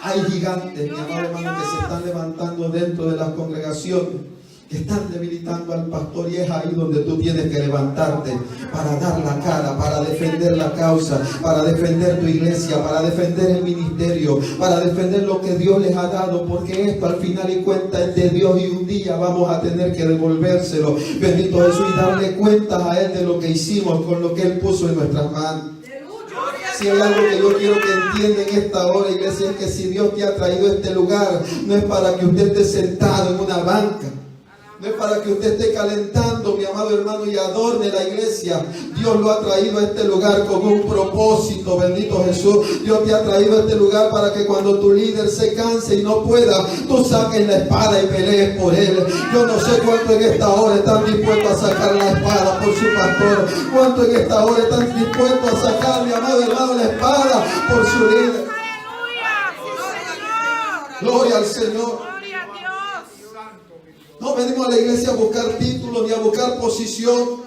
Hay gigantes, mi amado hermano, que se están levantando dentro de las congregaciones, que están debilitando al pastor, y es ahí donde tú tienes que levantarte para dar la cara, para defender la causa, para defender tu iglesia, para defender el ministerio, para defender lo que Dios les ha dado, porque esto al final y cuenta es de Dios y un día vamos a tener que devolvérselo, bendito Jesús, y darle cuentas a Él de lo que hicimos con lo que Él puso en nuestras manos. Si hay algo que yo quiero que entienda en esta hora, iglesia, es que si Dios te ha traído a este lugar, no es para que usted esté sentado en una banca, no es para que usted esté calentando, mi amado hermano, y adorne la iglesia. Dios lo ha traído a este lugar con un propósito, bendito Jesús. Dios te ha traído a este lugar para que cuando tu líder se canse y no pueda, tú saques la espada y pelees por él. Yo no sé cuánto en esta hora están dispuestos a sacar la espada por su pastor. Cuánto en esta hora están dispuestos a sacar, mi amado hermano, la espada por su líder. Gloria al Señor. No venimos a la iglesia a buscar títulos ni a buscar posición.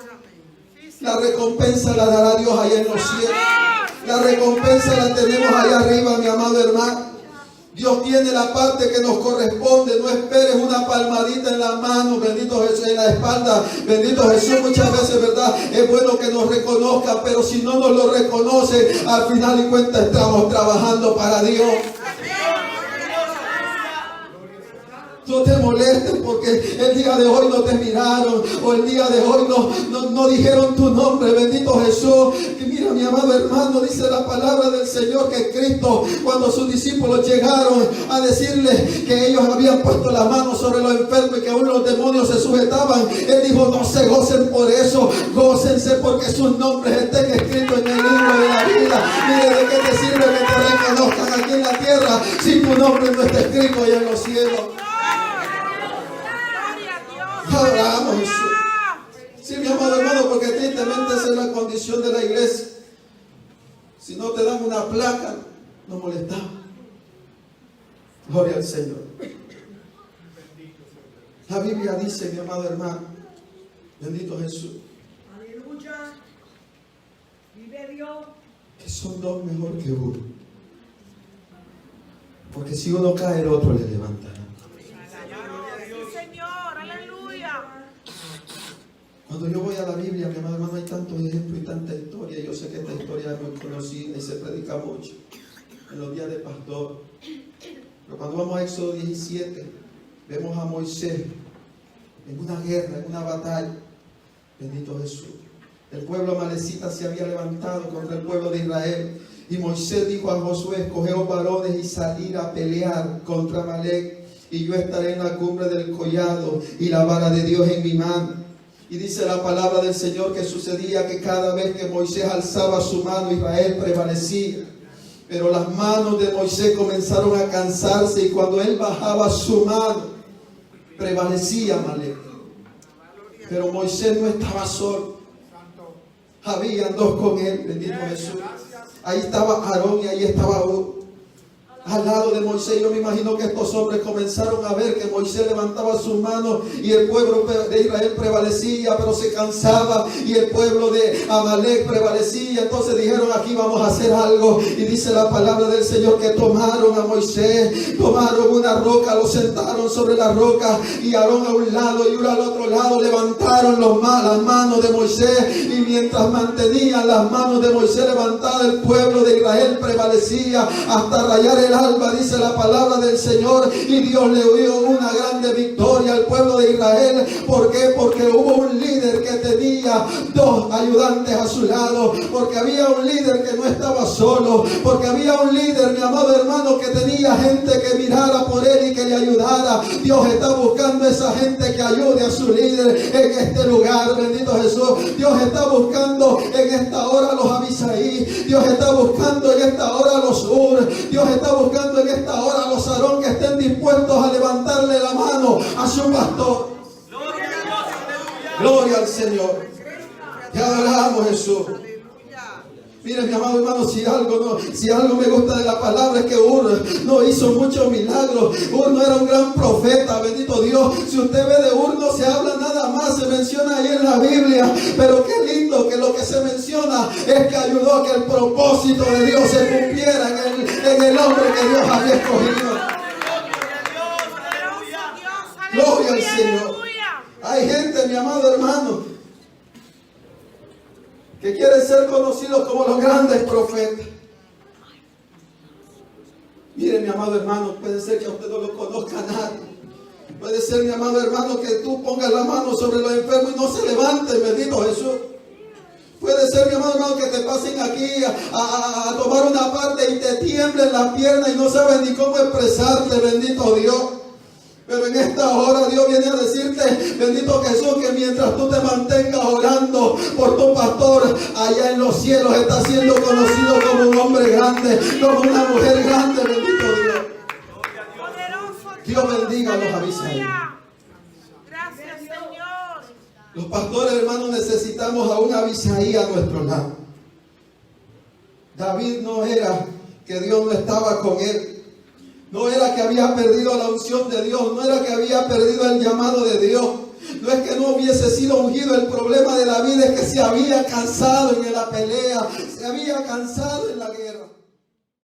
La recompensa la dará Dios allá en los cielos. La recompensa la tenemos allá arriba, mi amado hermano. Dios tiene la parte que nos corresponde. No esperes una palmadita en la mano, bendito Jesús, en la espalda. Bendito Jesús, muchas veces, ¿verdad? Es bueno que nos reconozca, pero si no nos lo reconoce, al final de cuentas estamos trabajando para Dios. No te molestes porque el día de hoy no te miraron o el día de hoy no dijeron tu nombre, bendito Jesús. Que mira, mi amado hermano, dice la palabra del Señor que Cristo, cuando sus discípulos llegaron a decirle que ellos habían puesto la mano sobre los enfermos y que aún los demonios se sujetaban, Él dijo: no se gocen por eso, gócense porque sus nombres estén escritos en el libro de la vida. Mire, ¿de qué te sirve que te reconozcan aquí en la tierra si tu nombre no está escrito allá en los cielos? Adoramos Jesús. Sí, mi amado hermano, porque tristemente esa es la condición de la iglesia. Si no te dan una placa, nos molestamos. Gloria al Señor. La Biblia dice, mi amado hermano, bendito Jesús, Aleluya. Vive Dios. que son dos mejor que uno. Porque si uno cae, el otro le levantará. Cuando yo voy a la Biblia, mi amado hermano, hay tantos ejemplos y tanta historia. Yo sé que esta historia es muy conocida y se predica mucho en los días de pastor. Pero cuando vamos a Éxodo 17, vemos a Moisés en una guerra, en una batalla. Bendito Jesús. El pueblo amalecita se había levantado contra el pueblo de Israel. Y Moisés dijo a Josué: escogeos varones y salir a pelear contra Amalec. Y yo estaré en la cumbre del collado y la vara de Dios en mi mano. Y dice la palabra del Señor que sucedía que cada vez que Moisés alzaba su mano, Israel prevalecía. Pero las manos de Moisés comenzaron a cansarse y cuando él bajaba su mano, prevalecía Amalec. Pero Moisés no estaba solo. Habían dos con él, bendito Jesús. Ahí estaba Aarón y ahí estaba Hur. Al lado de Moisés, yo me imagino que estos hombres comenzaron a ver que Moisés levantaba sus manos y el pueblo de Israel prevalecía, pero se cansaba, y el pueblo de Amalec prevalecía. Entonces dijeron: aquí vamos a hacer algo. Y dice la palabra del Señor que tomaron a Moisés, tomaron una roca, lo sentaron sobre la roca, y Aarón a un lado y Hur al otro lado, levantaron las manos de Moisés, y mientras mantenían las manos de Moisés levantadas, el pueblo de Israel prevalecía hasta rayar el alba, dice la palabra del Señor. Y Dios le dio una grande victoria al pueblo de Israel. ¿Por qué? Porque hubo un líder que tenía dos ayudantes a su lado, porque había un líder que no estaba solo, porque había un líder, mi amado hermano, que tenía gente que mirara por él y que le ayudara. Dios está buscando esa gente que ayude a su líder en este lugar, bendito Jesús. Dios está buscando en esta hora a los Abisaí. Dios está buscando en esta hora a los Hur. Dios está buscando en esta hora a los Aarón que estén dispuestos a levantarle la mano a su pastor. Gloria al Señor. Te adoramos, Jesús. Mire, mi amado hermano, si algo me gusta de la palabra es que Hur no hizo muchos milagros. Hur no era un gran profeta, bendito Dios. Si usted ve de Hur no se habla nada más, se menciona ahí en la Biblia. Pero qué lindo que lo que se menciona es que ayudó a que el propósito de Dios se cumpliera en el hombre que Dios había escogido. Gloria al Señor. Hay gente, mi amado hermano, que quieren ser conocidos como los grandes profetas. Mire, mi amado hermano, puede ser que a usted no lo conozca nadie. Puede ser, mi amado hermano, que tú pongas la mano sobre los enfermos y no se levanten, bendito Jesús. Puede ser, mi amado hermano, que te pasen aquí a tomar una parte y te tiemblen las piernas y no sabes ni cómo expresarte, bendito Dios. Pero en esta hora Dios viene a decirte, bendito Jesús, que mientras tú te mantengas orando por tu pastor, allá en los cielos está siendo conocido como un hombre grande, como una mujer grande, bendito Dios. Dios bendiga a los Abisaí. Gracias, Señor. Los pastores, hermanos, necesitamos a un Abisaí a nuestro lado. David no era que Dios no estaba con él. No era que había perdido la unción de Dios, no era que había perdido el llamado de Dios. No es que no hubiese sido ungido. El problema de David es que se había cansado en la pelea, se había cansado en la guerra.